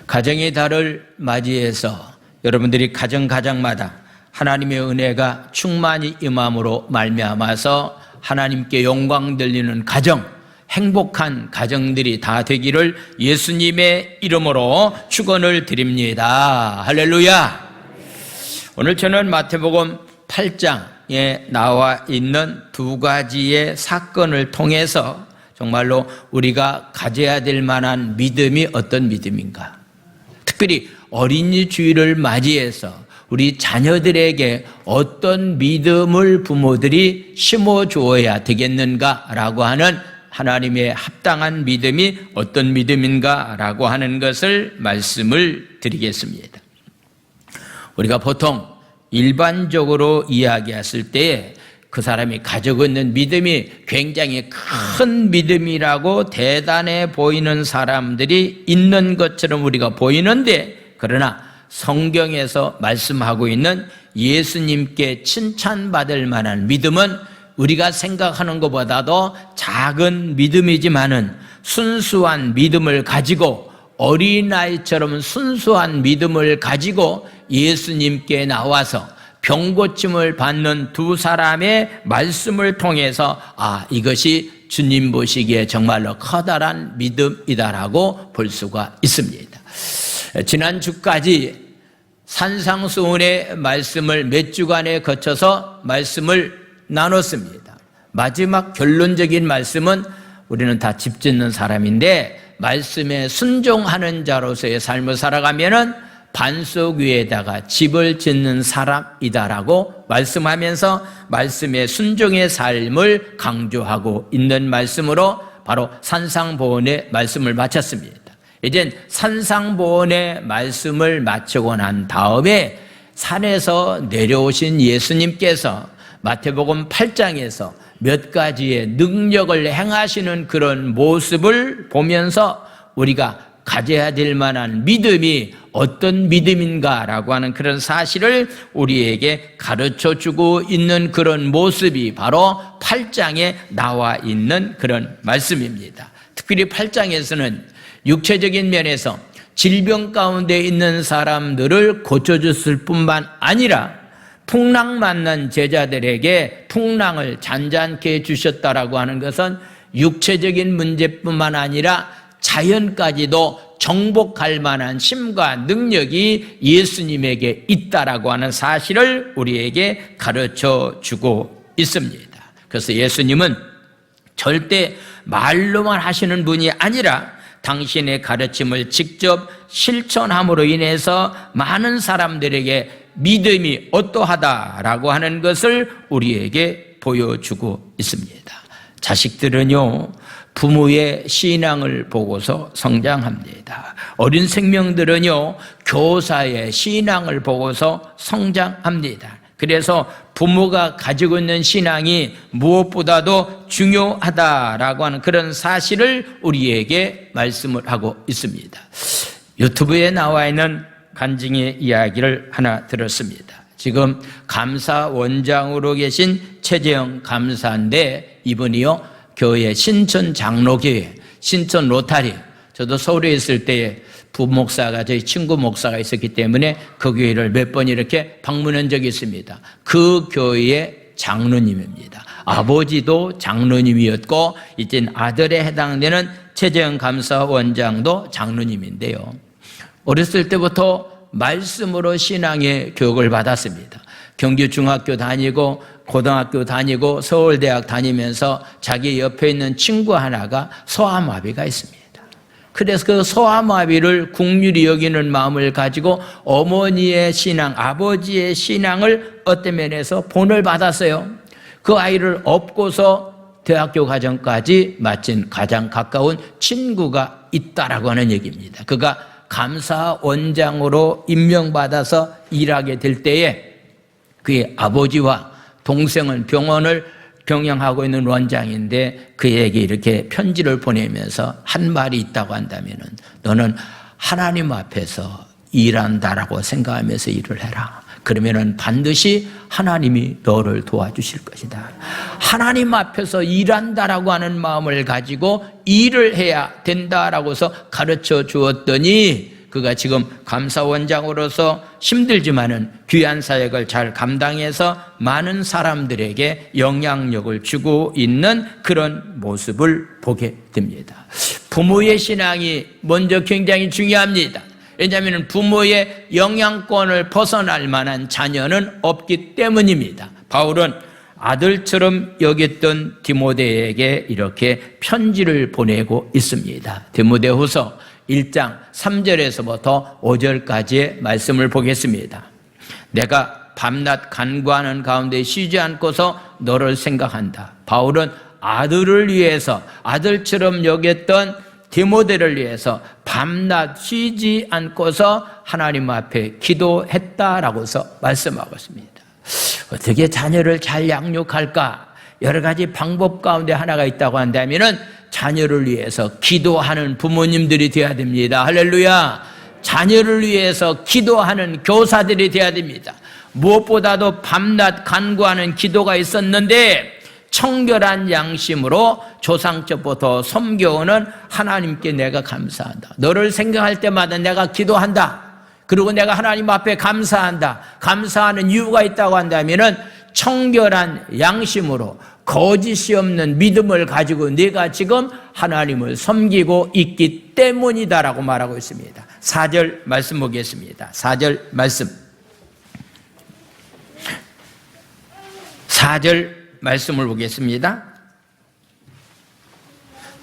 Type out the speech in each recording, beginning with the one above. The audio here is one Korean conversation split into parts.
가정의 달을 맞이해서 여러분들이 가정마다 하나님의 은혜가 충만히 임함으로 말미암아서 하나님께 영광 돌리는 가정, 행복한 가정들이 다 되기를 예수님의 이름으로 축원을 드립니다. 할렐루야. 오늘 저는 마태복음 8장에 나와 있는 두 가지의 사건을 통해서 정말로 우리가 가져야 될 만한 믿음이 어떤 믿음인가, 특별히 어린이 주일을 맞이해서 우리 자녀들에게 어떤 믿음을 부모들이 심어주어야 되겠는가라고 하는 하나님의 합당한 믿음이 어떤 믿음인가라고 하는 것을 말씀을 드리겠습니다. 우리가 보통 일반적으로 이야기했을 때 그 사람이 가지고 있는 믿음이 굉장히 큰 믿음이라고 대단해 보이는 사람들이 있는 것처럼 우리가 보이는데, 그러나 성경에서 말씀하고 있는 예수님께 칭찬받을 만한 믿음은 우리가 생각하는 것보다도 작은 믿음이지만은 순수한 믿음을 가지고, 어린아이처럼 순수한 믿음을 가지고 예수님께 나와서 병고침을 받는 두 사람의 말씀을 통해서 이것이 주님 보시기에 정말로 커다란 믿음이다라고 볼 수가 있습니다. 지난주까지 산상수훈의 말씀을 몇 주간에 거쳐서 말씀을 나눴습니다. 마지막 결론적인 말씀은 우리는 다 집 짓는 사람인데 말씀에 순종하는 자로서의 삶을 살아가면은 반석 위에다가 집을 짓는 사람이다라고 말씀하면서 말씀의 순종의 삶을 강조하고 있는 말씀으로 바로 산상보훈의 말씀을 마쳤습니다. 이젠 산상보훈의 말씀을 마치고 난 다음에 산에서 내려오신 예수님께서 마태복음 8장에서 몇 가지의 능력을 행하시는 그런 모습을 보면서 우리가 가져야 될 만한 믿음이 어떤 믿음인가라고 하는 그런 사실을 우리에게 가르쳐주고 있는 그런 모습이 바로 8장에 나와 있는 그런 말씀입니다. 특별히 8장에서는 육체적인 면에서 질병 가운데 있는 사람들을 고쳐줬을 뿐만 아니라 풍랑 만난 제자들에게 풍랑을 잔잔케 해주셨다라고 하는 것은 육체적인 문제뿐만 아니라 자연까지도 정복할 만한 힘과 능력이 예수님에게 있다라고 하는 사실을 우리에게 가르쳐 주고 있습니다. 그래서 예수님은 절대 말로만 하시는 분이 아니라 당신의 가르침을 직접 실천함으로 인해서 많은 사람들에게 믿음이 어떠하다라고 하는 것을 우리에게 보여주고 있습니다. 자식들은요, 부모의 신앙을 보고서 성장합니다. 어린 생명들은요, 교사의 신앙을 보고서 성장합니다. 그래서 부모가 가지고 있는 신앙이 무엇보다도 중요하다라고 하는 그런 사실을 우리에게 말씀을 하고 있습니다. 유튜브에 나와 있는 간증의 이야기를 하나 들었습니다. 지금 감사원장으로 계신 최재영 감사인데, 이분이요, 교회 신천 장로교회, 신천 로타리, 저도 서울에 있을 때에 부목사가, 저희 친구 목사가 있었기 때문에 그 교회를 몇 번 이렇게 방문한 적이 있습니다. 그 교회의 장로님입니다. 아버지도 장로님이었고 이제 아들에 해당되는 최재형 감사원장도 장로님인데요, 어렸을 때부터 말씀으로 신앙의 교육을 받았습니다. 경주 중학교 다니고 고등학교 다니고 서울대학 다니면서 자기 옆에 있는 친구 하나가 소아마비가 있습니다. 그래서 그 소아마비를 긍휼히 여기는 마음을 가지고 어머니의 신앙, 아버지의 신앙을 어떤 면에서 본을 받았어요. 그 아이를 업고서 대학교 과정까지 마친 가장 가까운 친구가 있다라고 하는 얘기입니다. 그가 감사원장으로 임명받아서 일하게 될 때에 그의 아버지와 동생은 병원을 경영하고 있는 원장인데 그에게 이렇게 편지를 보내면서 한 말이 있다고 한다면은, 너는 하나님 앞에서 일한다라고 생각하면서 일을 해라. 그러면은 반드시 하나님이 너를 도와주실 것이다. 하나님 앞에서 일한다라고 하는 마음을 가지고 일을 해야 된다라고서 가르쳐 주었더니 그가 지금 감사원장으로서 힘들지만은 귀한 사역을 잘 감당해서 많은 사람들에게 영향력을 주고 있는 그런 모습을 보게 됩니다. 부모의 신앙이 먼저 굉장히 중요합니다. 왜냐하면 부모의 영향권을 벗어날 만한 자녀는 없기 때문입니다. 바울은 아들처럼 여겼던 디모데에게 이렇게 편지를 보내고 있습니다. 디모데후서 1장 3절에서부터 5절까지의 말씀을 보겠습니다. 내가 밤낮 간구하는 가운데 쉬지 않고서 너를 생각한다. 바울은 아들을 위해서, 아들처럼 여겼던 디모데를 위해서 밤낮 쉬지 않고서 하나님 앞에 기도했다라고서 말씀하고 있습니다. 어떻게 자녀를 잘 양육할까? 여러 가지 방법 가운데 하나가 있다고 한다면은 자녀를 위해서 기도하는 부모님들이 되어야 됩니다. 할렐루야. 자녀를 위해서 기도하는 교사들이 되어야 됩니다. 무엇보다도 밤낮 간구하는 기도가 있었는데 청결한 양심으로 조상적부터 섬겨오는 하나님께 내가 감사한다. 너를 생각할 때마다 내가 기도한다. 그리고 내가 하나님 앞에 감사한다. 감사하는 이유가 있다고 한다면은 청결한 양심으로 거짓이 없는 믿음을 가지고 내가 지금 하나님을 섬기고 있기 때문이다라고 말하고 있습니다. 4절 말씀 보겠습니다. 4절 말씀. 4절 말씀을 보겠습니다.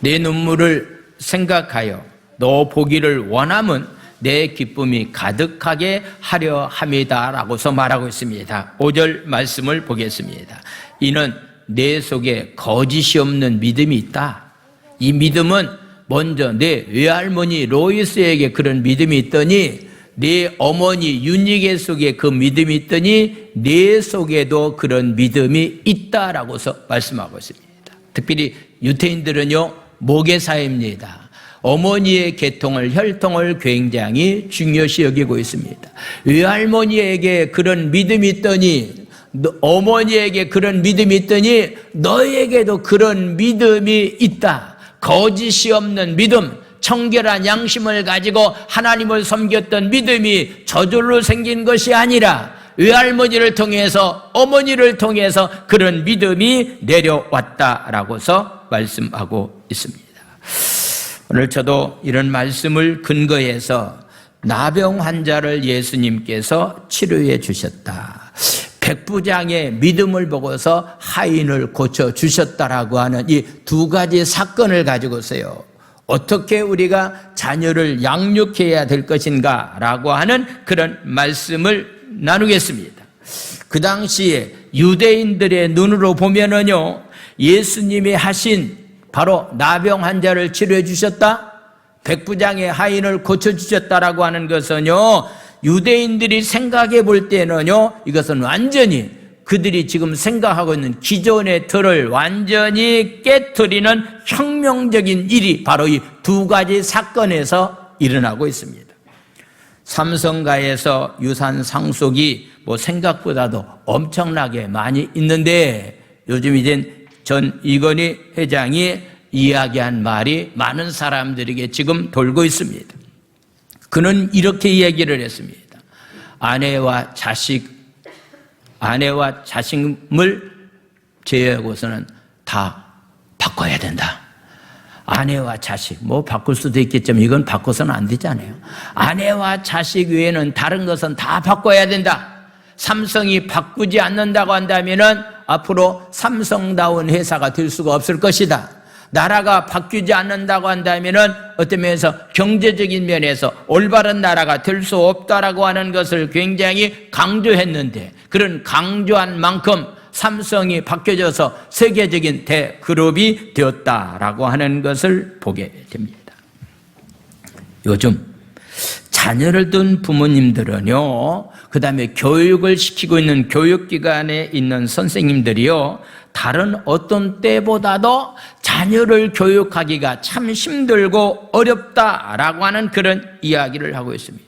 내 눈물을 생각하여 너 보기를 원함은 내 기쁨이 가득하게 하려 함이다 라고서 말하고 있습니다. 5절 말씀을 보겠습니다. 이는 내 속에 거짓이 없는 믿음이 있다. 이 믿음은 먼저 내 외할머니 로이스에게 그런 믿음이 있더니 내 어머니 윤희계 속에 그 믿음이 있더니 내 속에도 그런 믿음이 있다라고서 말씀하고 있습니다. 특별히 유태인들은요 모계사입니다. 어머니의 계통을 혈통을 굉장히 중요시 여기고 있습니다. 외할머니에게 그런 믿음이 있더니 어머니에게 그런 믿음이 있더니 너에게도 그런 믿음이 있다. 거짓이 없는 믿음, 청결한 양심을 가지고 하나님을 섬겼던 믿음이 저절로 생긴 것이 아니라 외할머니를 통해서 어머니를 통해서 그런 믿음이 내려왔다라고서 말씀하고 있습니다. 오늘 저도 이런 말씀을 근거해서 나병 환자를 예수님께서 치료해 주셨다. 백부장의 믿음을 보고서 하인을 고쳐주셨다라고 하는 이 두 가지 사건을 가지고서요. 어떻게 우리가 자녀를 양육해야 될 것인가 라고 하는 그런 말씀을 나누겠습니다. 그 당시에 유대인들의 눈으로 보면은요, 예수님이 하신 바로 나병 환자를 치료해 주셨다, 백부장의 하인을 고쳐주셨다라고 하는 것은요, 유대인들이 생각해 볼 때는요, 이것은 완전히 그들이 지금 생각하고 있는 기존의 틀을 완전히 깨트리는 혁명적인 일이 바로 이 두 가지 사건에서 일어나고 있습니다. 삼성가에서 유산 상속이 생각보다도 엄청나게 많이 있는데 요즘 이젠 전 이건희 회장이 이야기한 말이 많은 사람들에게 지금 돌고 있습니다. 그는 이렇게 이야기를 했습니다. 아내와 자식을 제외하고서는 다 바꿔야 된다. 아내와 자식, 바꿀 수도 있겠지만 이건 바꿔서는 안 되잖아요. 아내와 자식 외에는 다른 것은 다 바꿔야 된다. 삼성이 바꾸지 않는다고 한다면은 앞으로 삼성다운 회사가 될 수가 없을 것이다. 나라가 바뀌지 않는다고 한다면은 어떤 면에서 경제적인 면에서 올바른 나라가 될 수 없다라고 하는 것을 굉장히 강조했는데 그런 강조한 만큼 삼성이 바뀌어져서 세계적인 대그룹이 되었다라고 하는 것을 보게 됩니다. 요즘 자녀를 둔 부모님들은요, 그 다음에 교육을 시키고 있는 교육기관에 있는 선생님들이요, 다른 어떤 때보다도 자녀를 교육하기가 참 힘들고 어렵다라고 하는 그런 이야기를 하고 있습니다.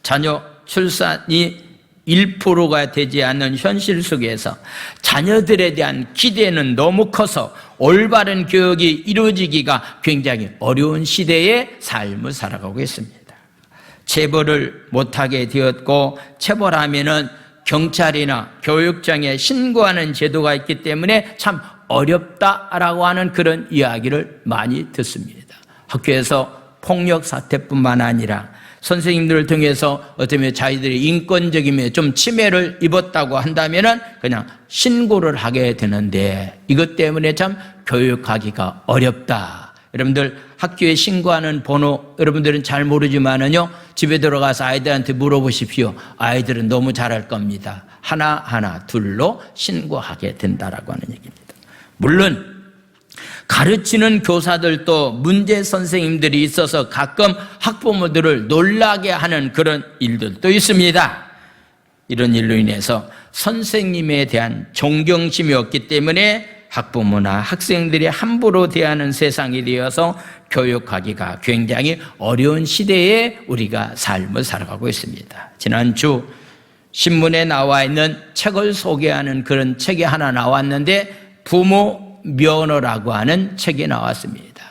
자녀 출산이 1%가 되지 않는 현실 속에서 자녀들에 대한 기대는 너무 커서 올바른 교육이 이루어지기가 굉장히 어려운 시대의 삶을 살아가고 있습니다. 체벌을 못하게 되었고, 체벌하면은 경찰이나 교육청에 신고하는 제도가 있기 때문에 참 어렵다라고 하는 그런 이야기를 많이 듣습니다. 학교에서 폭력 사태뿐만 아니라 선생님들을 통해서 어쩌면 자기들이 인권적인 좀 침해를 입었다고 한다면은 그냥 신고를 하게 되는데, 이것 때문에 참 교육하기가 어렵다. 여러분들 학교에 신고하는 번호 여러분들은 잘 모르지만은요, 집에 들어가서 아이들한테 물어보십시오. 아이들은 너무 잘할 겁니다. 하나하나 둘로 신고하게 된다라고 하는 얘기입니다. 물론 가르치는 교사들도 문제 선생님들이 있어서 가끔 학부모들을 놀라게 하는 그런 일들도 있습니다. 이런 일로 인해서 선생님에 대한 존경심이 없기 때문에 학부모나 학생들이 함부로 대하는 세상이 되어서 교육하기가 굉장히 어려운 시대에 우리가 삶을 살아가고 있습니다. 지난주 신문에 나와 있는 책을 소개하는 그런 책이 하나 나왔는데, 부모 면허라고 하는 책이 나왔습니다.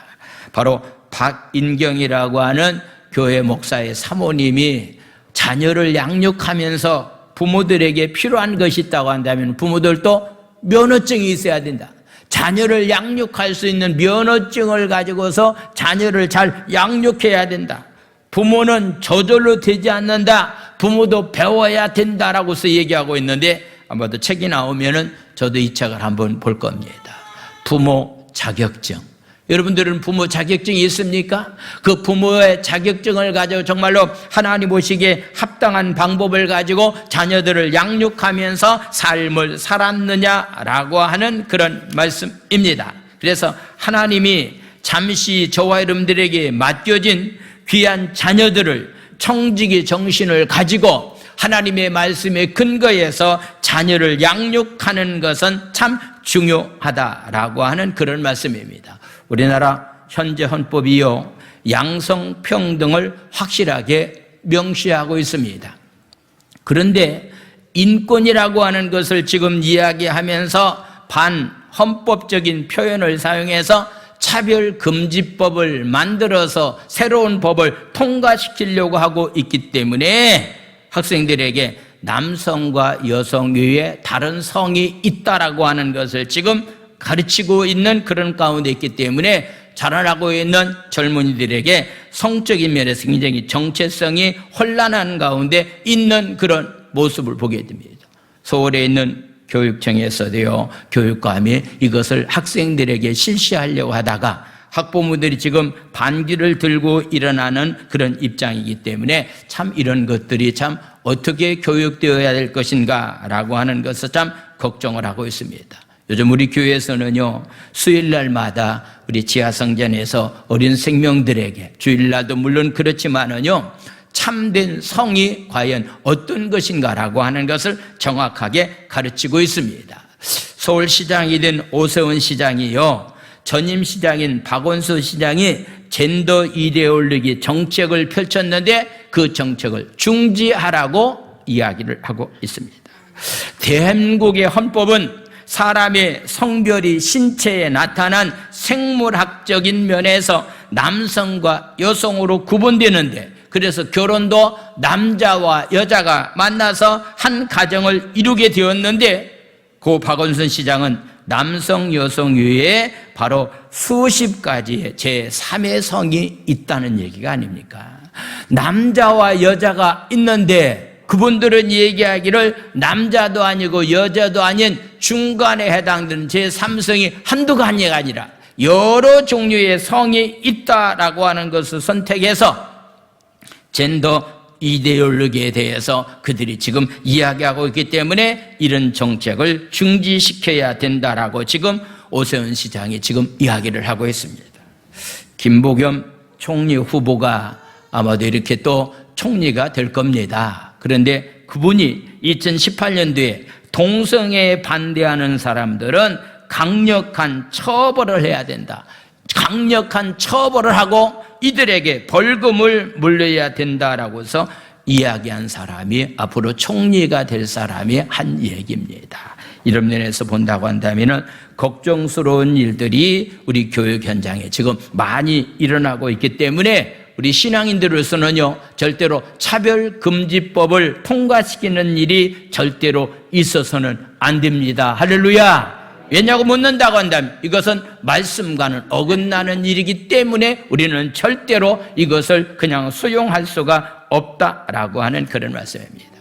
바로 박인경이라고 하는 교회 목사의 사모님이 자녀를 양육하면서 부모들에게 필요한 것이 있다고 한다면 부모들도 면허증이 있어야 된다. 자녀를 양육할 수 있는 면허증을 가지고서 자녀를 잘 양육해야 된다. 부모는 저절로 되지 않는다. 부모도 배워야 된다라고서 얘기하고 있는데, 아마도 책이 나오면은 저도 이 책을 한번 볼 겁니다. 부모 자격증. 여러분들은 부모 자격증이 있습니까? 그 부모의 자격증을 가지고 정말로 하나님 보시기에 합당한 방법을 가지고 자녀들을 양육하면서 삶을 살았느냐라고 하는 그런 말씀입니다. 그래서 하나님이 잠시 저와 여러분들에게 맡겨진 귀한 자녀들을 청지기 정신을 가지고 하나님의 말씀에 근거해서 자녀를 양육하는 것은 참 중요하다라고 하는 그런 말씀입니다. 우리나라 현재 헌법이요, 양성평등을 확실하게 명시하고 있습니다. 그런데 인권이라고 하는 것을 지금 이야기하면서 반헌법적인 표현을 사용해서 차별금지법을 만들어서 새로운 법을 통과시키려고 하고 있기 때문에 학생들에게 남성과 여성 외에 다른 성이 있다라고 하는 것을 지금 가르치고 있는 그런 가운데 있기 때문에 자라나고 있는 젊은이들에게 성적인 면에서 굉장히 정체성이 혼란한 가운데 있는 그런 모습을 보게 됩니다. 서울에 있는 교육청에서도요, 교육감이 이것을 학생들에게 실시하려고 하다가 학부모들이 지금 반기를 들고 일어나는 그런 입장이기 때문에 참 이런 것들이 참 어떻게 교육되어야 될 것인가 라고 하는 것을 참 걱정을 하고 있습니다. 요즘 우리 교회에서는요, 수요일날마다 우리 지하성전에서 어린 생명들에게, 주일날도 물론 그렇지만은요, 참된 성이 과연 어떤 것인가라고 하는 것을 정확하게 가르치고 있습니다. 서울시장이 된 오세훈 시장이요, 전임 시장인 박원순 시장이 젠더 이데올로기 정책을 펼쳤는데 그 정책을 중지하라고 이야기를 하고 있습니다. 대한민국의 헌법은 사람의 성별이 신체에 나타난 생물학적인 면에서 남성과 여성으로 구분되는데, 그래서 결혼도 남자와 여자가 만나서 한 가정을 이루게 되었는데, 그 박원순 시장은 남성, 여성 외에 바로 수십 가지의 제3의 성이 있다는 얘기가 아닙니까? 남자와 여자가 있는데 그분들은 얘기하기를 남자도 아니고 여자도 아닌 중간에 해당되는 제3성이 한두 가지가 아니라 여러 종류의 성이 있다라고 하는 것을 선택해서 젠더 이데올로기에 대해서 그들이 지금 이야기하고 있기 때문에 이런 정책을 중지시켜야 된다라고 지금 오세훈 시장이 지금 이야기를 하고 있습니다. 김부겸 총리 후보가 아마도 이렇게 또 총리가 될 겁니다. 그런데 그분이 2018년도에 동성애에 반대하는 사람들은 강력한 처벌을 해야 된다. 강력한 처벌을 하고 이들에게 벌금을 물려야 된다라고 해서 이야기한 사람이 앞으로 총리가 될 사람이 한 얘기입니다. 이런 면에서 본다고 한다면 걱정스러운 일들이 우리 교육 현장에 지금 많이 일어나고 있기 때문에 우리 신앙인들로서는요, 절대로 차별금지법을 통과시키는 일이 절대로 있어서는 안 됩니다. 할렐루야. 왜냐고 묻는다고 한다면 이것은 말씀과는 어긋나는 일이기 때문에 우리는 절대로 이것을 그냥 수용할 수가 없다라고 하는 그런 말씀입니다.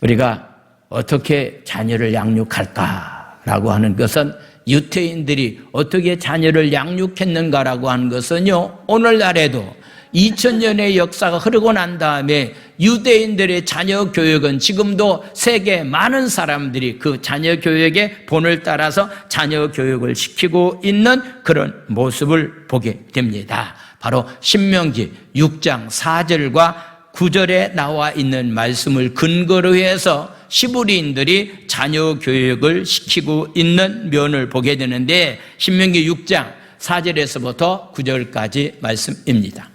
우리가 어떻게 자녀를 양육할까라고 하는 것은, 유태인들이 어떻게 자녀를 양육했는가라고 하는 것은요, 오늘날에도 2000년의 역사가 흐르고 난 다음에 유대인들의 자녀 교육은 지금도 세계 많은 사람들이 그 자녀 교육의 본을 따라서 자녀 교육을 시키고 있는 그런 모습을 보게 됩니다. 바로 신명기 6장 4절과 9절에 나와 있는 말씀을 근거로 해서 시브리인들이 자녀 교육을 시키고 있는 면을 보게 되는데, 신명기 6장 4절에서부터 9절까지 말씀입니다.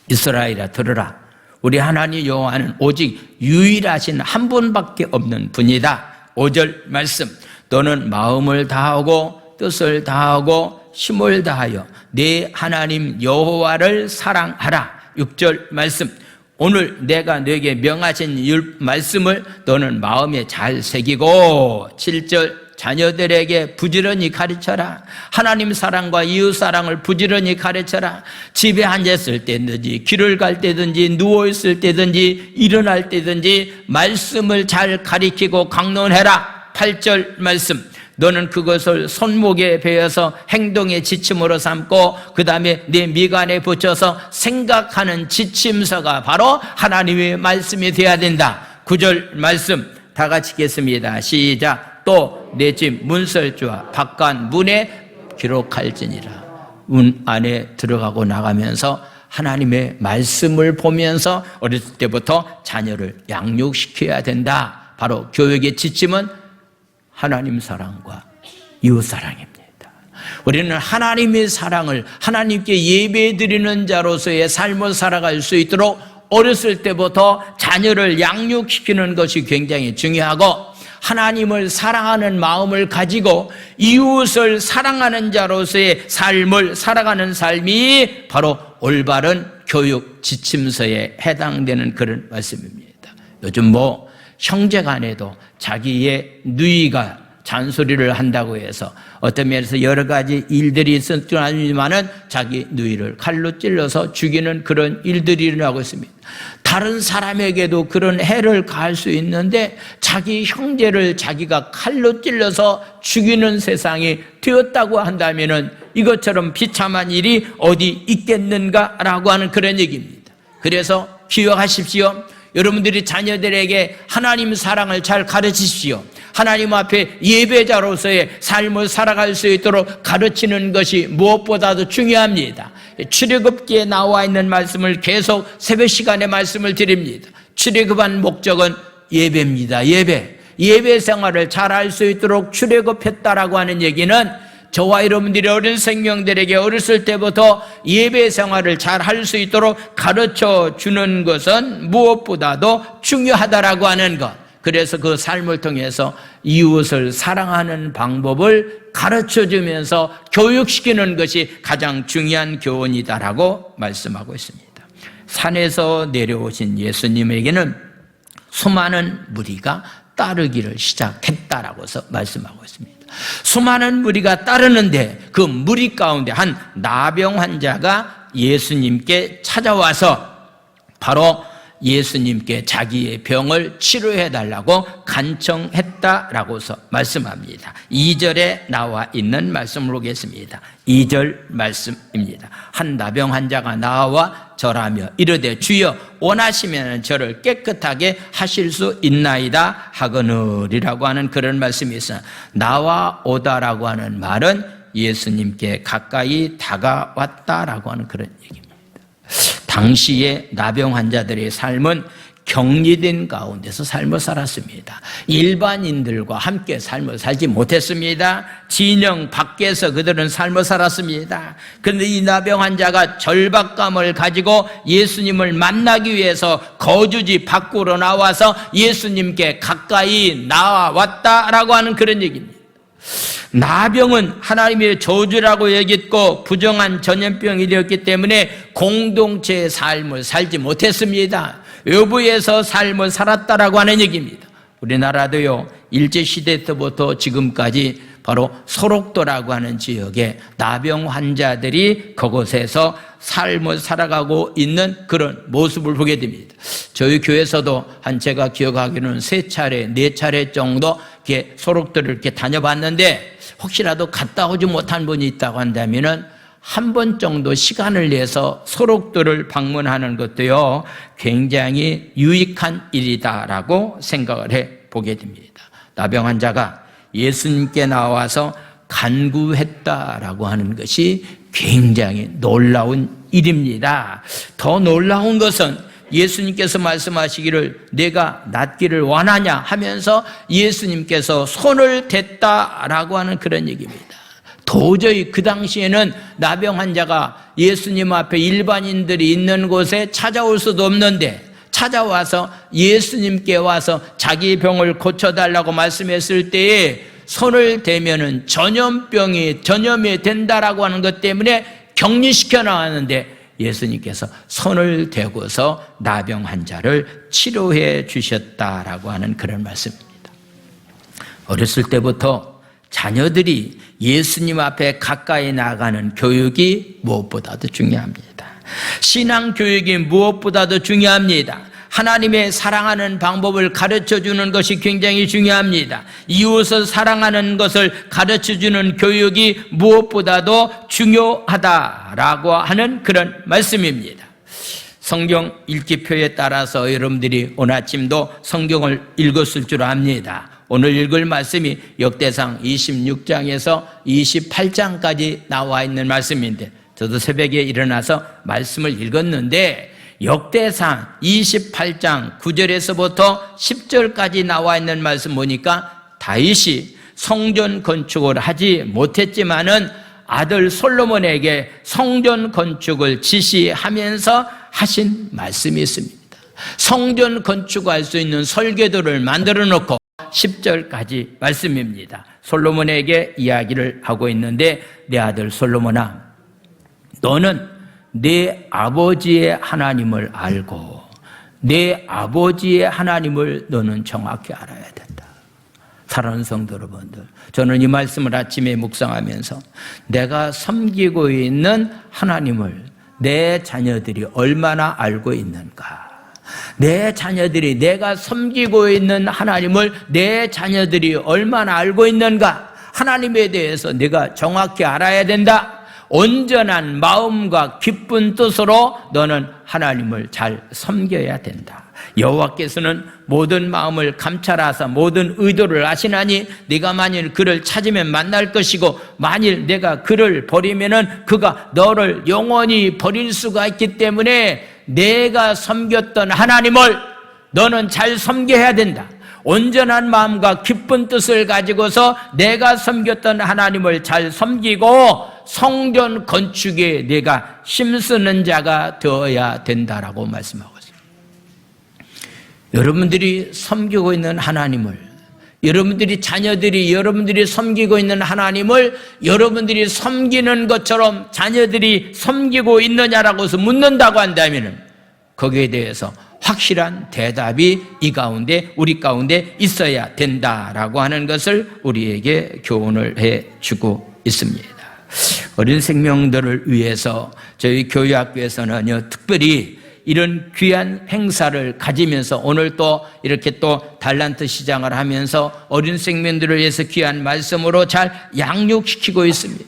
이스라엘아 들으라. 우리 하나님 여호와는 오직 유일하신 한 분밖에 없는 분이다. 5절 말씀. 너는 마음을 다하고 뜻을 다하고 힘을 다하여 네 하나님 여호와를 사랑하라. 6절 말씀. 오늘 내가 너에게 명하신 말씀을 너는 마음에 잘 새기고. 7절. 자녀들에게 부지런히 가르쳐라. 하나님 사랑과 이웃 사랑을 부지런히 가르쳐라. 집에 앉았을 때든지, 길을 갈 때든지, 누워있을 때든지, 일어날 때든지 말씀을 잘 가르치고 강론해라. 8절 말씀. 너는 그것을 손목에 베어서 행동의 지침으로 삼고 그 다음에 네 미간에 붙여서 생각하는 지침서가 바로 하나님의 말씀이 되어야 된다. 9절 말씀 다 같이 읽겠습니다. 시작. 또 내 집 문설주와 바깥 문에 기록할지니라. 문 안에 들어가고 나가면서 하나님의 말씀을 보면서 어렸을 때부터 자녀를 양육시켜야 된다. 바로 교육의 지침은 하나님 사랑과 이웃 사랑입니다. 우리는 하나님의 사랑을, 하나님께 예배드리는 자로서의 삶을 살아갈 수 있도록 어렸을 때부터 자녀를 양육시키는 것이 굉장히 중요하고, 하나님을 사랑하는 마음을 가지고 이웃을 사랑하는 자로서의 삶을 살아가는 삶이 바로 올바른 교육 지침서에 해당되는 그런 말씀입니다. 요즘 형제 간에도 자기의 누이가 잔소리를 한다고 해서 어떤 면에서 여러 가지 일들이 있었지만은 자기 누이를 칼로 찔러서 죽이는 그런 일들이 일어나고 있습니다. 다른 사람에게도 그런 해를 가할 수 있는데 자기 형제를 자기가 칼로 찔러서 죽이는 세상이 되었다고 한다면은 이것처럼 비참한 일이 어디 있겠는가라고 하는 그런 얘기입니다. 그래서 기억하십시오. 여러분들이 자녀들에게 하나님 사랑을 잘 가르치십시오. 하나님 앞에 예배자로서의 삶을 살아갈 수 있도록 가르치는 것이 무엇보다도 중요합니다. 출애굽기에 나와 있는 말씀을 계속 새벽 시간에 말씀을 드립니다. 출애굽한 목적은 예배입니다. 예배 생활을 잘 할 수 있도록 출애굽했다라고 하는 얘기는 저와 여러분들이 어린 생명들에게 어렸을 때부터 예배 생활을 잘 할 수 있도록 가르쳐 주는 것은 무엇보다도 중요하다라고 하는 것. 그래서 그 삶을 통해서 이웃을 사랑하는 방법을 가르쳐 주면서 교육시키는 것이 가장 중요한 교훈이다라고 말씀하고 있습니다. 산에서 내려오신 예수님에게는 수많은 무리가 따르기를 시작했다라고서 말씀하고 있습니다. 수많은 무리가 따르는데 그 무리 가운데 한 나병 환자가 예수님께 찾아와서 바로 예수님께 자기의 병을 치료해 달라고 간청했다라고서 말씀합니다. 2절에 나와 있는 말씀을 보겠습니다. 2절 말씀입니다. 한 나병 환자가 나와 절하며 이르되 주여 원하시면 저를 깨끗하게 하실 수 있나이다 하거늘이라고 하는 그런 말씀이 있어요. 나와 오다라고 하는 말은 예수님께 가까이 다가왔다라고 하는 그런 얘기입니다. 당시의 나병 환자들의 삶은 격리된 가운데서 삶을 살았습니다. 일반인들과 함께 삶을 살지 못했습니다. 진영 밖에서 그들은 삶을 살았습니다. 그런데 이 나병 환자가 절박감을 가지고 예수님을 만나기 위해서 거주지 밖으로 나와서 예수님께 가까이 나왔다라고 하는 그런 얘기입니다. 나병은 하나님의 저주라고 여겼고 부정한 전염병이 되었기 때문에 공동체의 삶을 살지 못했습니다. 외부에서 삶을 살았다라고 하는 얘기입니다. 우리나라도요, 일제시대 때부터 지금까지 바로 소록도라고 하는 지역에 나병 환자들이 그곳에서 삶을 살아가고 있는 그런 모습을 보게 됩니다. 저희 교회에서도 제가 기억하기로는 3차례, 4차례 정도 이렇게 소록도를 이렇게 다녀봤는데, 혹시라도 갔다 오지 못한 분이 있다고 한다면은 한 번 정도 시간을 내서 소록도를 방문하는 것도요, 굉장히 유익한 일이다라고 생각을 해 보게 됩니다. 나병 환자가 예수님께 나와서 간구했다라고 하는 것이 굉장히 놀라운 일입니다. 더 놀라운 것은 예수님께서 말씀하시기를 내가 낫기를 원하냐 하면서 예수님께서 손을 댔다라고 하는 그런 얘기입니다. 도저히 그 당시에는 나병 환자가 예수님 앞에 일반인들이 있는 곳에 찾아올 수도 없는데, 찾아와서 예수님께 와서 자기 병을 고쳐달라고 말씀했을 때에 손을 대면은 전염이 된다라고 하는 것 때문에 격리시켜 나왔는데, 예수님께서 손을 대고서 나병 환자를 치료해 주셨다라고 하는 그런 말씀입니다. 어렸을 때부터 자녀들이 예수님 앞에 가까이 나가는 교육이 무엇보다도 중요합니다. 신앙 교육이 무엇보다도 중요합니다. 하나님의 사랑하는 방법을 가르쳐주는 것이 굉장히 중요합니다. 이웃을 사랑하는 것을 가르쳐주는 교육이 무엇보다도 중요하다라고 하는 그런 말씀입니다. 성경 읽기표에 따라서 여러분들이 오늘 아침도 성경을 읽었을 줄 압니다. 오늘 읽을 말씀이 역대상 26장에서 28장까지 나와 있는 말씀인데, 저도 새벽에 일어나서 말씀을 읽었는데, 역대상 28장 9절에서부터 10절까지 나와 있는 말씀 보니까 다윗이 성전 건축을 하지 못했지만은 아들 솔로몬에게 성전 건축을 지시하면서 하신 말씀이 있습니다. 성전 건축할 수 있는 설계도를 만들어 놓고 10절까지 말씀입니다. 솔로몬에게 이야기를 하고 있는데, 내 아들 솔로몬아, 너는 내 아버지의 하나님을 알고 내 아버지의 하나님을 너는 정확히 알아야 된다. 사랑하는 성도 여러분들, 저는 이 말씀을 아침에 묵상하면서 내가 섬기고 있는 하나님을 내 자녀들이 얼마나 알고 있는가, 내 자녀들이 내가 섬기고 있는 하나님을 내 자녀들이 얼마나 알고 있는가, 하나님에 대해서 내가 정확히 알아야 된다. 온전한 마음과 기쁜 뜻으로 너는 하나님을 잘 섬겨야 된다. 여호와께서는 모든 마음을 감찰하사 모든 의도를 아시나니 네가 만일 그를 찾으면 만날 것이고 만일 내가 그를 버리면은 그가 너를 영원히 버릴 수가 있기 때문에 내가 섬겼던 하나님을 너는 잘 섬겨야 된다. 온전한 마음과 기쁜 뜻을 가지고서 내가 섬겼던 하나님을 잘 섬기고 성전 건축에 내가 힘쓰는 자가 되어야 된다라고 말씀하고 있습니다. 여러분들이 섬기고 있는 하나님을, 여러분들이 자녀들이 여러분들이 섬기고 있는 하나님을 여러분들이 섬기는 것처럼 자녀들이 섬기고 있느냐라고 해서 묻는다고 한다면 거기에 대해서 확실한 대답이 이 가운데 우리 가운데 있어야 된다라고 하는 것을 우리에게 교훈을 해주고 있습니다. 어린 생명들을 위해서 저희 교회학교에서는요, 특별히 이런 귀한 행사를 가지면서 오늘 또 이렇게 또 달란트 시장을 하면서 어린 생명들을 위해서 귀한 말씀으로 잘 양육시키고 있습니다.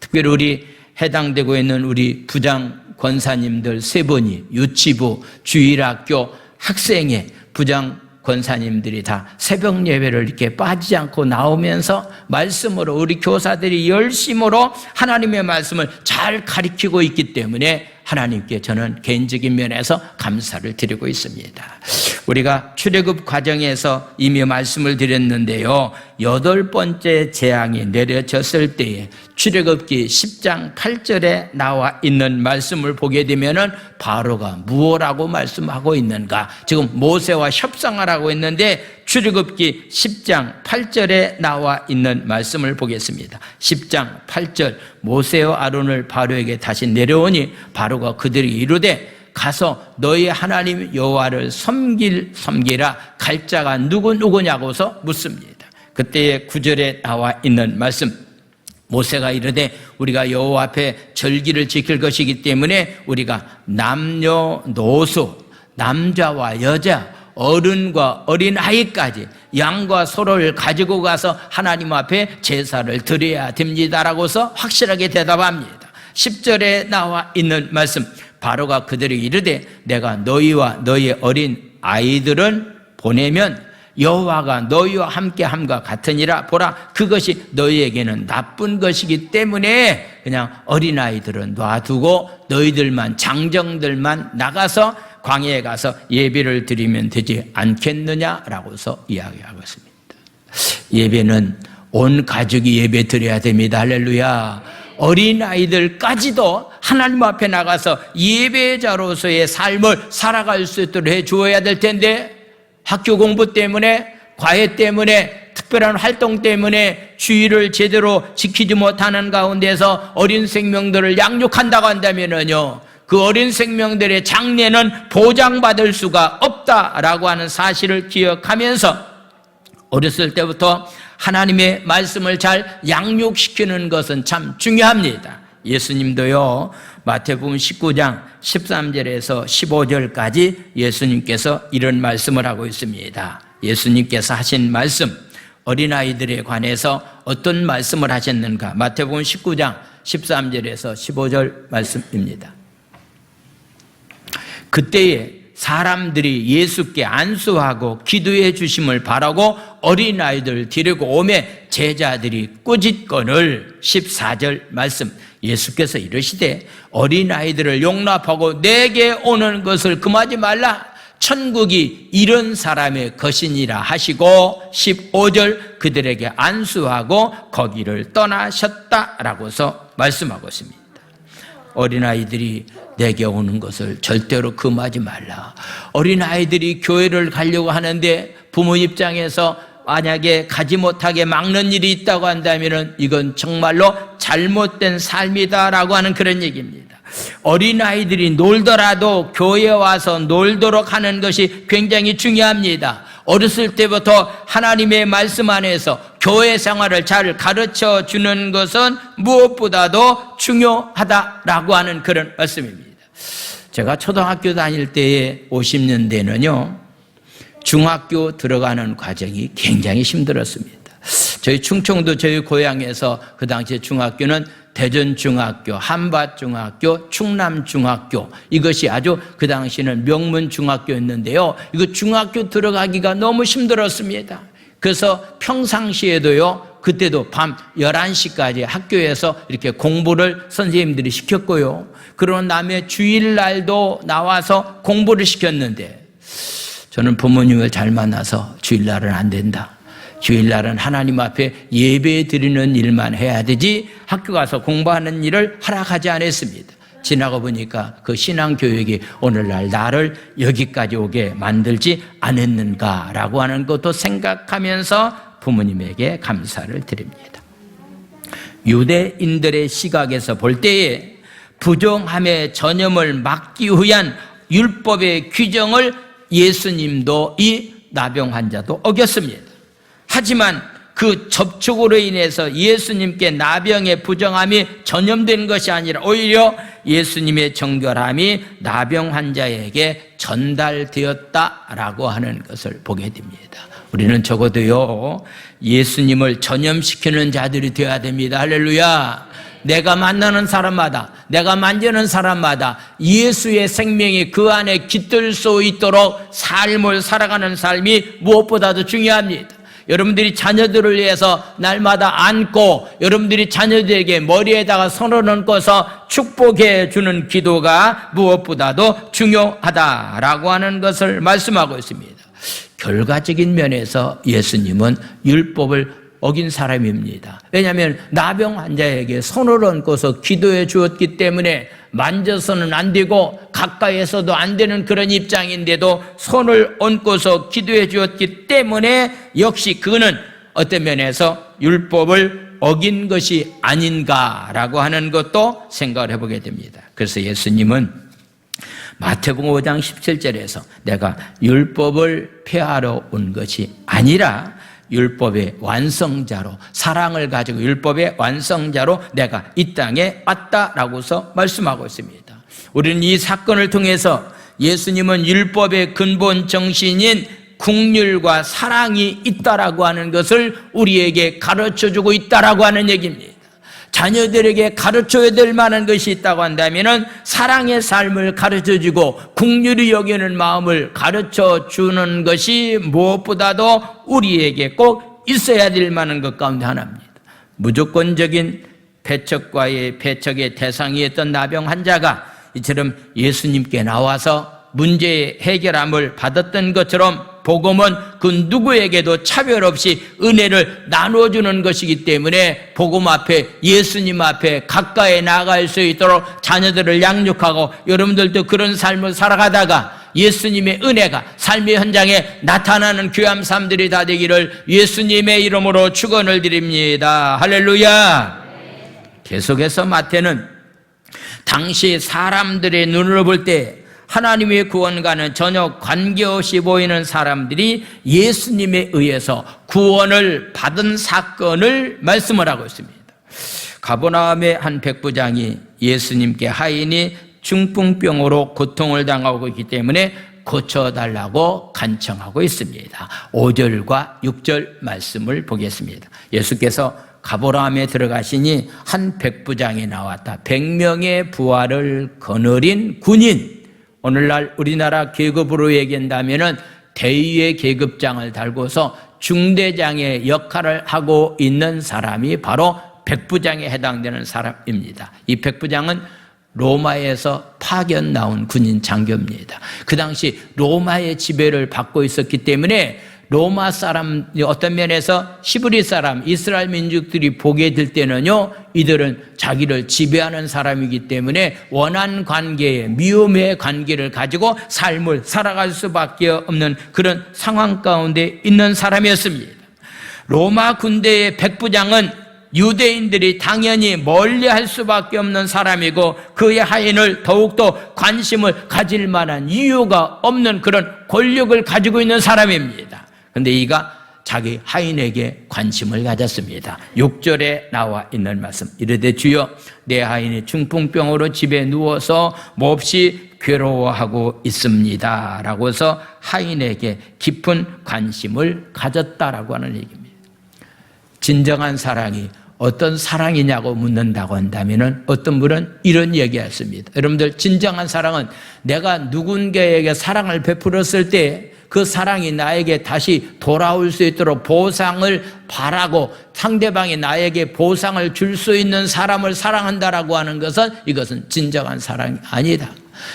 특별히 우리 해당되고 있는 우리 부장 권사님들 3분이 유치부, 주일학교, 학생회 부장 권사님들이 다 새벽 예배를 이렇게 빠지지 않고 나오면서 말씀으로 우리 교사들이 열심으로 하나님의 말씀을 잘 가르치고 있기 때문에 하나님께 저는 개인적인 면에서 감사를 드리고 있습니다. 우리가 출애굽 과정에서 이미 말씀을 드렸는데요, 8번째 재앙이 내려졌을 때에 출애굽기 10장 8절에 나와 있는 말씀을 보게 되면은 바로가 무엇라고 말씀하고 있는가? 지금 모세와 협상하라고 했는데 출애굽기 10장 8절에 나와 있는 말씀을 보겠습니다. 10장 8절, 모세와 아론을 바로에게 다시 내려오니 바로가 그들에게 이르되 가서 너희 하나님 여호와를 섬기라. 갈 자가 누구냐고서 묻습니다. 그때의 9절에 나와 있는 말씀, 모세가 이르되 우리가 여호와 앞에 절기를 지킬 것이기 때문에 우리가 남녀노소, 남자와 여자, 어른과 어린아이까지 양과 소를 가지고 가서 하나님 앞에 제사를 드려야 됩니다라고서 확실하게 대답합니다. 10절에 나와 있는 말씀, 바로가 그들에게 이르되 내가 너희와 너희의 어린 아이들은 보내면 여호와가 너희와 함께함과 같으니라. 보라, 그것이 너희에게는 나쁜 것이기 때문에 그냥 어린아이들은 놔두고 너희들만, 장정들만 나가서 광야에 가서 예배를 드리면 되지 않겠느냐라고서 이야기하고 있습니다. 예배는 온 가족이 예배 드려야 됩니다. 할렐루야. 어린아이들까지도 하나님 앞에 나가서 예배자로서의 삶을 살아갈 수 있도록 해주어야 될 텐데, 학교 공부 때문에, 과외 때문에, 특별한 활동 때문에 주의를 제대로 지키지 못하는 가운데서 어린 생명들을 양육한다고 한다면요, 그 어린 생명들의 장래는 보장받을 수가 없다라고 하는 사실을 기억하면서 어렸을 때부터 하나님의 말씀을 잘 양육시키는 것은 참 중요합니다. 예수님도요, 마태복음 19장 13절에서 15절까지 예수님께서 이런 말씀을 하고 있습니다. 예수님께서 하신 말씀, 어린아이들에 관해서 어떤 말씀을 하셨는가? 마태복음 19장 13절에서 15절 말씀입니다. 그때에 사람들이 예수께 안수하고 기도해 주심을 바라고 어린아이들 데리고 오매 제자들이 꾸짖거늘. 14절 말씀, 예수께서 이르시되 어린아이들을 용납하고 내게 오는 것을 금하지 말라. 천국이 이런 사람의 것이니라 하시고 15절, 그들에게 안수하고 거기를 떠나셨다라고서 말씀하고 있습니다. 어린아이들이 내게 오는 것을 절대로 금하지 말라. 어린아이들이 교회를 가려고 하는데 부모 입장에서 만약에 가지 못하게 막는 일이 있다고 한다면 이건 정말로 잘못된 삶이다라고 하는 그런 얘기입니다. 어린아이들이 놀더라도 교회에 와서 놀도록 하는 것이 굉장히 중요합니다. 어렸을 때부터 하나님의 말씀 안에서 교회 생활을 잘 가르쳐 주는 것은 무엇보다도 중요하다라고 하는 그런 말씀입니다. 제가 초등학교 다닐 때에 50년대는요, 중학교 들어가는 과정이 굉장히 힘들었습니다. 저희 충청도 저희 고향에서 그 당시에 중학교는 대전중학교, 한밭중학교, 충남중학교, 이것이 아주 그 당시에는 명문중학교였는데요, 이거 중학교 들어가기가 너무 힘들었습니다. 그래서 평상시에도요, 그때도 밤 11시까지 학교에서 이렇게 공부를 선생님들이 시켰고요, 그런 다음에 주일날도 나와서 공부를 시켰는데, 저는 부모님을 잘 만나서 주일날은 안 된다, 주일날은 하나님 앞에 예배 드리는 일만 해야 되지 학교 가서 공부하는 일을 허락하지 않았습니다. 지나고 보니까 그 신앙교육이 오늘날 나를 여기까지 오게 만들지 않았는가라고 하는 것도 생각하면서 부모님에게 감사를 드립니다. 유대인들의 시각에서 볼 때에 부정함의 전염을 막기 위한 율법의 규정을 예수님도 이 나병 환자도 어겼습니다. 하지만 그 접촉으로 인해서 예수님께 나병의 부정함이 전염된 것이 아니라 오히려 예수님의 정결함이 나병 환자에게 전달되었다라고 하는 것을 보게 됩니다. 우리는 적어도요, 예수님을 전염시키는 자들이 되어야 됩니다. 할렐루야. 내가 만나는 사람마다, 내가 만지는 사람마다 예수의 생명이 그 안에 깃들 수 있도록 삶을 살아가는 삶이 무엇보다도 중요합니다. 여러분들이 자녀들을 위해서 날마다 안고 여러분들이 자녀들에게 머리에다가 손을 얹고서 축복해 주는 기도가 무엇보다도 중요하다라고 하는 것을 말씀하고 있습니다. 결과적인 면에서 예수님은 율법을 어긴 사람입니다. 왜냐하면 나병 환자에게 손을 얹고서 기도해 주었기 때문에 만져서는 안 되고 가까이에서도 안 되는 그런 입장인데도 손을 얹고서 기도해 주었기 때문에 역시 그는 어떤 면에서 율법을 어긴 것이 아닌가라고 하는 것도 생각을 해보게 됩니다. 그래서 예수님은 마태복음 5장 17절에서 내가 율법을 폐하러 온 것이 아니라 율법의 완성자로, 사랑을 가지고 율법의 완성자로 내가 이 땅에 왔다라고서 말씀하고 있습니다. 우리는 이 사건을 통해서 예수님은 율법의 근본 정신인 긍휼과 사랑이 있다라고 하는 것을 우리에게 가르쳐주고 있다라고 하는 얘기입니다. 자녀들에게 가르쳐야 될 만한 것이 있다고 한다면 사랑의 삶을 가르쳐주고 긍휼히 여기는 마음을 가르쳐주는 것이 무엇보다도 우리에게 꼭 있어야 될 만한 것 가운데 하나입니다. 무조건적인 배척의 대상이었던 나병 환자가 이처럼 예수님께 나와서 문제의 해결함을 받았던 것처럼 복음은 그 누구에게도 차별 없이 은혜를 나눠주는 것이기 때문에 복음 앞에, 예수님 앞에 가까이 나아갈 수 있도록 자녀들을 양육하고 여러분들도 그런 삶을 살아가다가 예수님의 은혜가 삶의 현장에 나타나는 귀한 삶들이 다 되기를 예수님의 이름으로 축원을 드립니다. 할렐루야. 계속해서 마태는 당시 사람들의 눈으로 볼 때 하나님의 구원과는 전혀 관계없이 보이는 사람들이 예수님에 의해서 구원을 받은 사건을 말씀을 하고 있습니다. 가버나움의 한 백부장이 예수님께 하인이 중풍병으로 고통을 당하고 있기 때문에 고쳐달라고 간청하고 있습니다. 5절과 6절 말씀을 보겠습니다. 예수께서 가버나움에 들어가시니 한 백부장이 나왔다. 100명의 부하를 거느린 군인, 오늘날 우리나라 계급으로 얘기한다면 대위의 계급장을 달고서 중대장의 역할을 하고 있는 사람이 바로 백부장에 해당되는 사람입니다. 이 백부장은 로마에서 파견 나온 군인 장교입니다. 그 당시 로마의 지배를 받고 있었기 때문에 로마 사람, 어떤 면에서 히브리 사람, 이스라엘 민족들이 보게 될 때는요, 이들은 자기를 지배하는 사람이기 때문에 원한 관계에, 미움의 관계를 가지고 삶을 살아갈 수밖에 없는 그런 상황 가운데 있는 사람이었습니다. 로마 군대의 백부장은 유대인들이 당연히 멀리할 수밖에 없는 사람이고 그의 하인을 더욱더 관심을 가질 만한 이유가 없는 그런 권력을 가지고 있는 사람입니다. 그런데 이가 자기 하인에게 관심을 가졌습니다. 6절에 나와 있는 말씀, 이르되 주여 내 하인이 중풍병으로 집에 누워서 몹시 괴로워하고 있습니다 라고서 하인에게 깊은 관심을 가졌다라고 하는 얘기입니다. 진정한 사랑이 어떤 사랑이냐고 묻는다고 한다면 어떤 분은 이런 얘기했습니다. 여러분들, 진정한 사랑은 내가 누군가에게 사랑을 베풀었을 때 그 사랑이 나에게 다시 돌아올 수 있도록 보상을 바라고 상대방이 나에게 보상을 줄 수 있는 사람을 사랑한다라고 하는 것은 이것은 진정한 사랑이 아니다.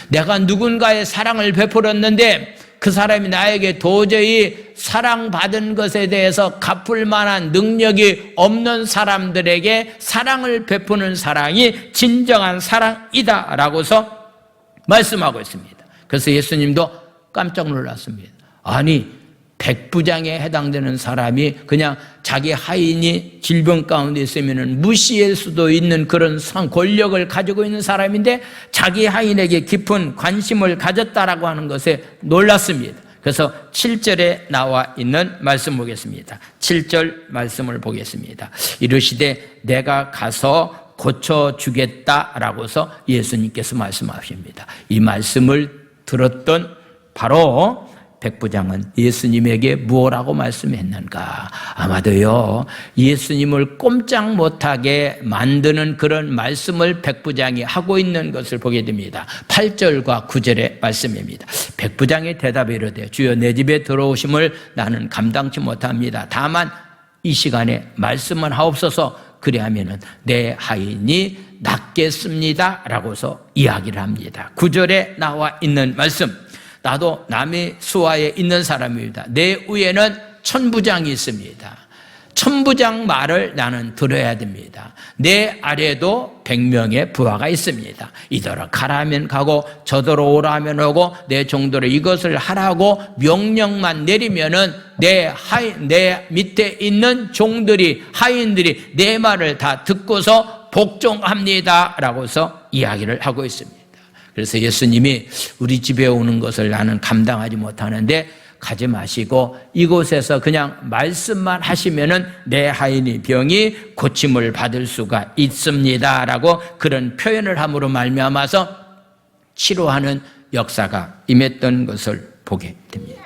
내가 누군가의 사랑을 베풀었는데 그 사람이 나에게 도저히 사랑받은 것에 대해서 갚을 만한 능력이 없는 사람들에게 사랑을 베푸는 사랑이 진정한 사랑이다 라고서 말씀하고 있습니다. 그래서 예수님도 깜짝 놀랐습니다. 아니, 백부장에 해당되는 사람이 그냥 자기 하인이 질병 가운데 있으면 무시할 수도 있는 그런 권력을 가지고 있는 사람인데 자기 하인에게 깊은 관심을 가졌다라고 하는 것에 놀랐습니다. 그래서 7절에 나와 있는 말씀 보겠습니다. 7절 말씀을 보겠습니다. 이르시되 내가 가서 고쳐주겠다라고서 예수님께서 말씀하십니다. 이 말씀을 들었던 바로 백부장은 예수님에게 무엇라고 말씀했는가? 아마도요, 예수님을 꼼짝 못하게 만드는 그런 말씀을 백부장이 하고 있는 것을 보게 됩니다. 8절과 9절의 말씀입니다. 백부장이 대답에 이르되 주여 내 집에 들어오심을 나는 감당치 못합니다. 다만 이 시간에 말씀은 하옵소서. 그리하면은 내 하인이 낫겠습니다 라고서 이야기를 합니다. 9절에 나와 있는 말씀, 나도 남의 수하에 있는 사람입니다. 내 위에는 천부장이 있습니다. 천부장 말을 나는 들어야 됩니다. 내 아래도 100명의 부하가 있습니다. 이더러 가라 하면 가고 저더러 오라 하면 오고 내 종도로 이것을 하라고 명령만 내리면은 내 밑에 있는 종들이, 하인들이 내 말을 다 듣고서 복종합니다 라고서 이야기를 하고 있습니다. 그래서 예수님이 우리 집에 오는 것을 나는 감당하지 못하는데 가지 마시고 이곳에서 그냥 말씀만 하시면은 내 하인이 병이 고침을 받을 수가 있습니다 라고 그런 표현을 함으로 말미암아서 치료하는 역사가 임했던 것을 보게 됩니다.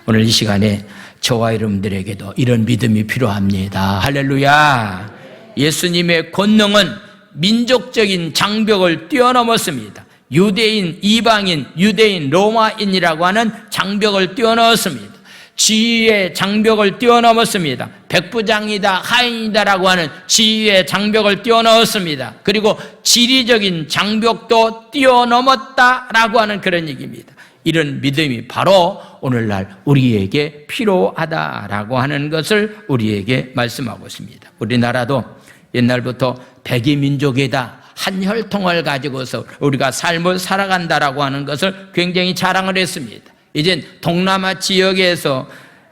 오늘 이 시간에 저와 여러분들에게도 이런 믿음이 필요합니다. 할렐루야. 예수님의 권능은 민족적인 장벽을 뛰어넘었습니다. 유대인, 이방인, 유대인, 로마인이라고 하는 장벽을 뛰어넘었습니다. 지위의 장벽을 뛰어넘었습니다. 백부장이다, 하인이다라고 하는 지위의 장벽을 뛰어넘었습니다. 그리고 지리적인 장벽도 뛰어넘었다라고 하는 그런 얘기입니다. 이런 믿음이 바로 오늘날 우리에게 필요하다라고 하는 것을 우리에게 말씀하고 있습니다. 우리나라도 옛날부터 백이민족이다, 한 혈통을 가지고서 우리가 삶을 살아간다라고 하는 것을 굉장히 자랑을 했습니다. 이젠 동남아 지역에서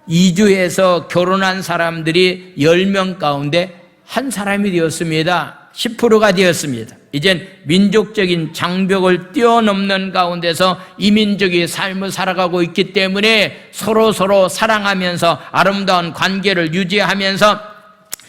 이주해서 결혼한 사람들이 10명 가운데 한 사람이 되었습니다. 10%가 되었습니다. 이젠 민족적인 장벽을 뛰어넘는 가운데서 이민족이 삶을 살아가고 있기 때문에 서로 사랑하면서 아름다운 관계를 유지하면서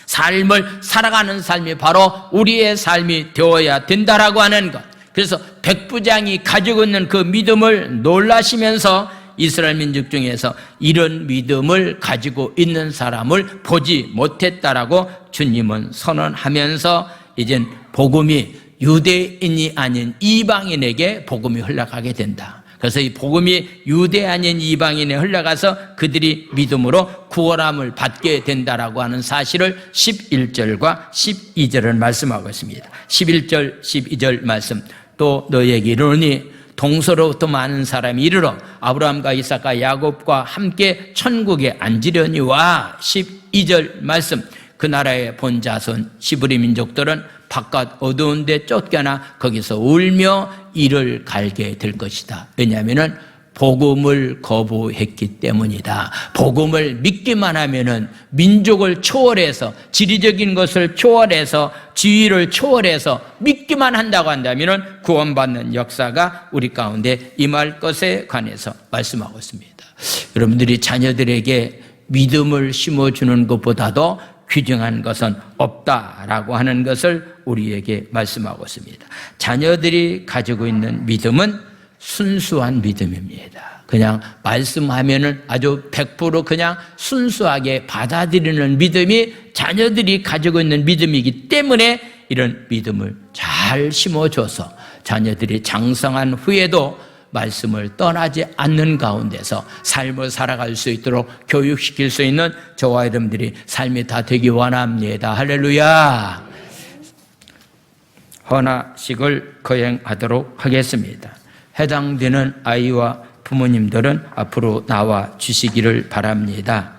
삶을 살아가는 삶이 바로 우리의 삶이 되어야 된다라고 하는 것. 그래서 백부장이 가지고 있는 그 믿음을 놀라시면서 이스라엘 민족 중에서 이런 믿음을 가지고 있는 사람을 보지 못했다라고 주님은 선언하면서 이젠 복음이 유대인이 아닌 이방인에게 복음이 흘러가게 된다. 그래서 이 복음이 유대 아닌 이방인에 흘러가서 그들이 믿음으로 구원함을 받게 된다라고 하는 사실을 11절과 12절은 말씀하고 있습니다. 11절, 12절 말씀. 또 너희에게 이르노니 동서로부터 많은 사람이 이르러 아브라함과 이삭과 야곱과 함께 천국에 앉으려니와 12절 말씀. 그 나라의 본자손 시브리 민족들은 바깥 어두운 데 쫓겨나 거기서 울며 이를 갈게 될 것이다. 왜냐하면 복음을 거부했기 때문이다. 복음을 믿기만 하면은 민족을 초월해서 지리적인 것을 초월해서 지위를 초월해서 믿기만 한다고 한다면은 구원받는 역사가 우리 가운데 임할 것에 관해서 말씀하고 있습니다. 여러분들이 자녀들에게 믿음을 심어주는 것보다도 귀중한 것은 없다라고 하는 것을 우리에게 말씀하고 있습니다. 자녀들이 가지고 있는 믿음은 순수한 믿음입니다. 그냥 말씀하면은 아주 100% 그냥 순수하게 받아들이는 믿음이 자녀들이 가지고 있는 믿음이기 때문에 이런 믿음을 잘 심어줘서 자녀들이 장성한 후에도 말씀을 떠나지 않는 가운데서 삶을 살아갈 수 있도록 교육시킬 수 있는 저와 여러분들이 삶이 다 되기 원합니다. 할렐루야. 헌화식을 거행하도록 하겠습니다. 해당되는 아이와 부모님들은 앞으로 나와 주시기를 바랍니다.